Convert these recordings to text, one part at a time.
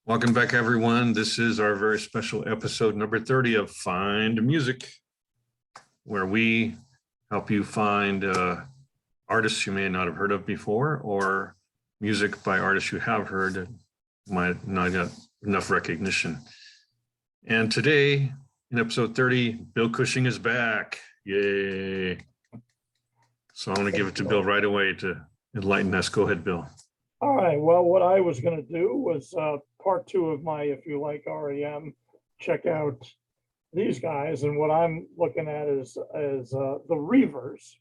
Welcome back, everyone. This is our very special episode number 30 of Find Music, where we help you find artists you may not have heard of before, or music by artists you have heard that might not get enough recognition. And today, in episode 30, Bill Cushing is back. Yay. So I'm going to give it to Bill right away to enlighten us. Go ahead, Bill. All right. Well, what I was going to do was part two of my If You Like REM, check out these guys. And what I'm looking at is the Reavers,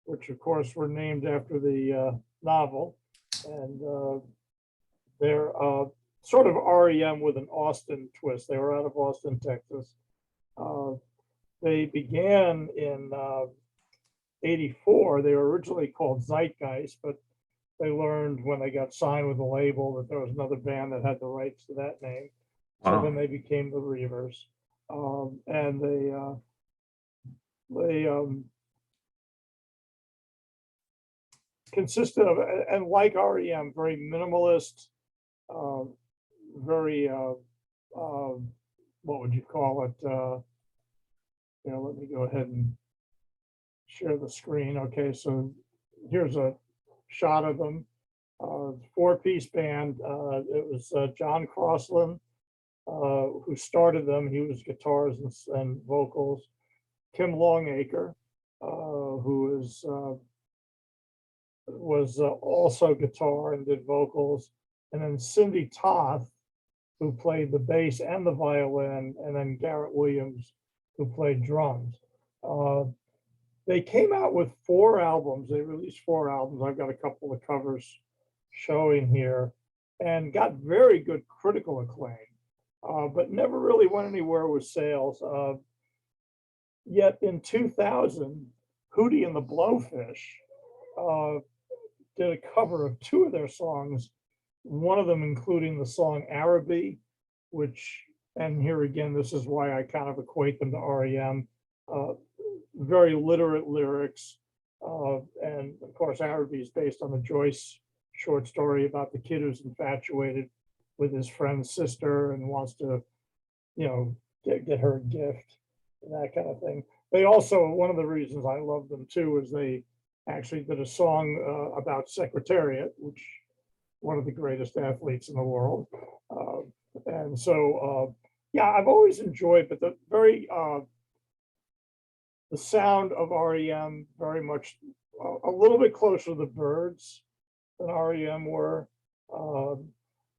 which, of course, were named after the novel. And they're sort of REM with an Austin twist. They were out of Austin, Texas. They began in '84. They were originally called Zeitgeist, but they learned when they got signed with the label that there was another band that had the rights to that name. So then they became the Reavers. And they consisted of, and like REM, very minimalist, very, what would you call it? Let me go ahead and share the screen. Okay, so here's a shot of them. Four-piece band. It was John Crossland who started them. He was guitars and vocals. Kim Longacre, who was also guitar and did vocals, and then Cindy Toth, who played the bass and the violin, and then Garrett Williams, who played drums. They came out with 4 albums. They released 4 albums. I've got a couple of covers showing here, and got very good critical acclaim, but never really went anywhere with sales. Yet in 2000, Hootie and the Blowfish did a cover of 2 of their songs, one of them including the song Araby, which, and here again, this is why I kind of equate them to REM. Very literate lyrics, and of course Araby is based on the Joyce short story about the kid who's infatuated with his friend's sister and wants to, get her a gift and that kind of thing. They also, one of the reasons I love them too is they actually did a song about Secretariat, which one of the greatest athletes in the world, and so yeah, I've always enjoyed, but the sound of REM very much a little bit closer to the Byrds than REM were.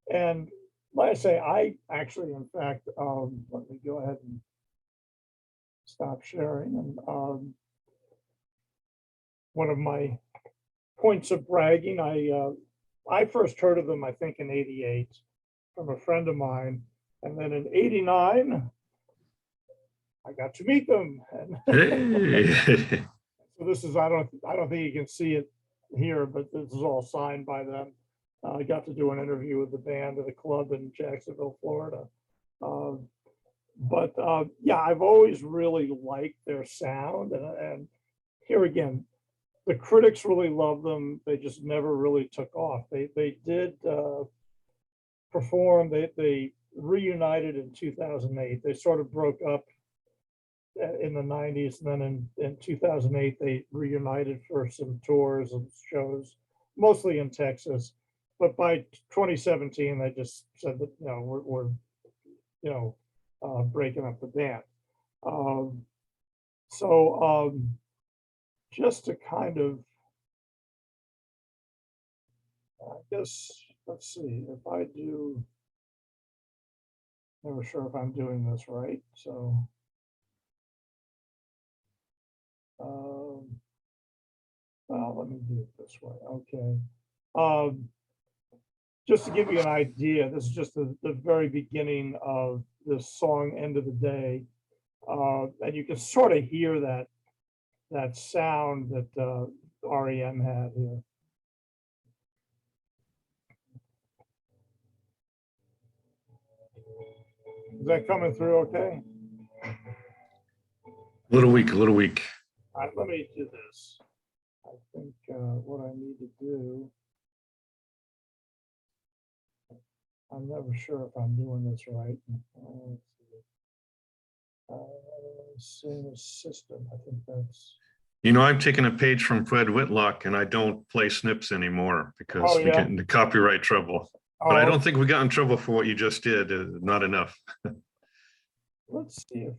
And like I say, I actually, in fact, let me go ahead and stop sharing. And one of my points of bragging, I first heard of them, I think, in '88 from a friend of mine. And then in '89, I got to meet them. Hey. So this is, I don't think you can see it here, but this is all signed by them. I got to do an interview with the band at a club in Jacksonville, Florida. But yeah, I've always really liked their sound. And here again, the critics really love them. They just never really took off. They did perform. They reunited in 2008. They sort of broke up in the '90s, and then in 2008 they reunited for some tours and shows, mostly in Texas. But by 2017 they just said that we're breaking up the band. So just to kind of, I guess, let's see if I do. Never sure if I'm doing this right, so. Well, let me do it this way. Okay. Just to give you an idea, this is just the very beginning of this song, End of the Day. And you can sort of hear that sound that REM had here. Is that coming through okay? A little weak. All right, let me do this. I think what I need to do, I'm never sure if I'm doing this right. Same as system, I think that's. You know, I've taken a page from Fred Whitlock and I don't play snips anymore because Oh, we yeah. get into copyright trouble. But I Oh, don't think we got in trouble for what you just did. Not enough. let's see if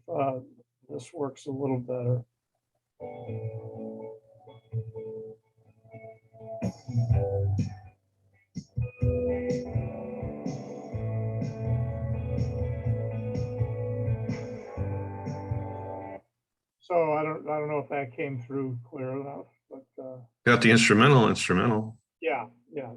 this works a little better. So I don't know if that came through clear enough, but Got the instrumental. yeah.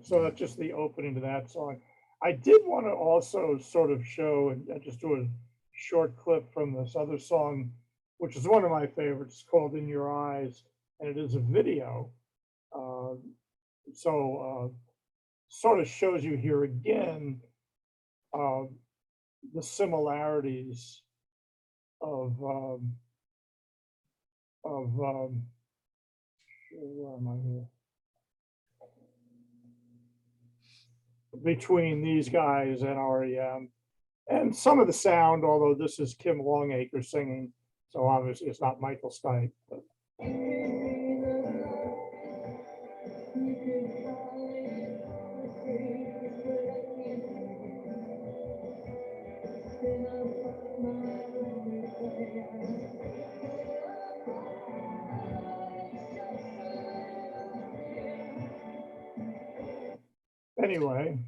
So that's just the opening to that song. I did want to also sort of show and just do a short clip from this other song, which is one of my favorites, called "In Your Eyes," and it is a video. Sort of shows you here again the similarities of where am I here? Between these guys and REM, and some of the sound, although this is Kim Longacre singing, so obviously it's not Michael Stipe. But. Anyway.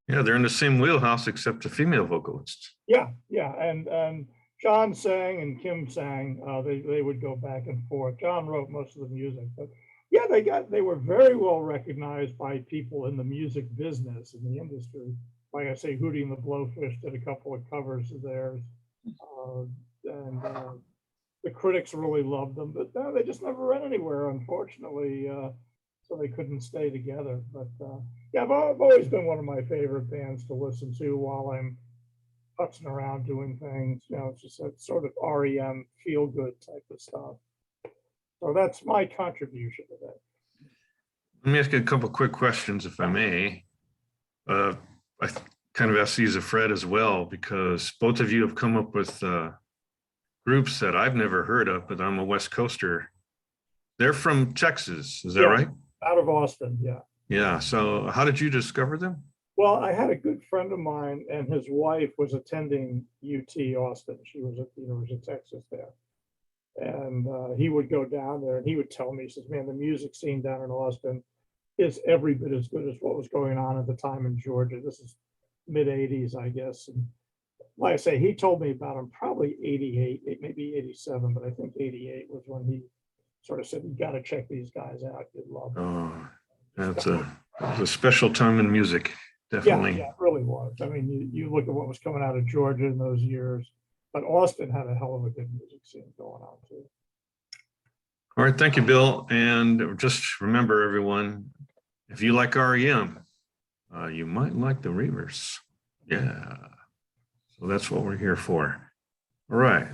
Yeah, they're in the same wheelhouse except a female vocalist. Yeah, and John sang and Kim sang. They would go back and forth. John wrote most of the music, but yeah, they were very well recognized by people in the music business, in the industry. Like I say, Hootie and the Blowfish did a couple of covers of theirs, and the critics really loved them, but they just never went anywhere, unfortunately. So they couldn't stay together. But yeah, I've always been one of my favorite bands to listen to while I'm putzing around doing things. You know, it's just that sort of REM feel good type of stuff. So that's my contribution to that. Let me ask you a couple quick questions, if I may. I kind of ask these of Fred as well, because both of you have come up with groups that I've never heard of, but I'm a West Coaster. They're from Texas, is that right? Out of Austin, yeah. Yeah, so how did you discover them? Well, I had a good friend of mine and his wife was attending UT Austin. She was at the University of Texas there. And he would go down there and he would tell me, he says, man, the music scene down in Austin is every bit as good as what was going on at the time in Georgia. This is mid 80s, I guess. And like I say, he told me about him probably 88, maybe 87, but I think 88 was when he sort of said, you got to check these guys out. You'd love them. Oh, that's a special time in music, definitely. Yeah, it really was. I mean, you look at what was coming out of Georgia in those years, but Austin had a hell of a good music scene going on too. All right, thank you, Bill. And just remember, everyone, if you like REM, you might like the Reavers. Yeah, so that's what we're here for. All right.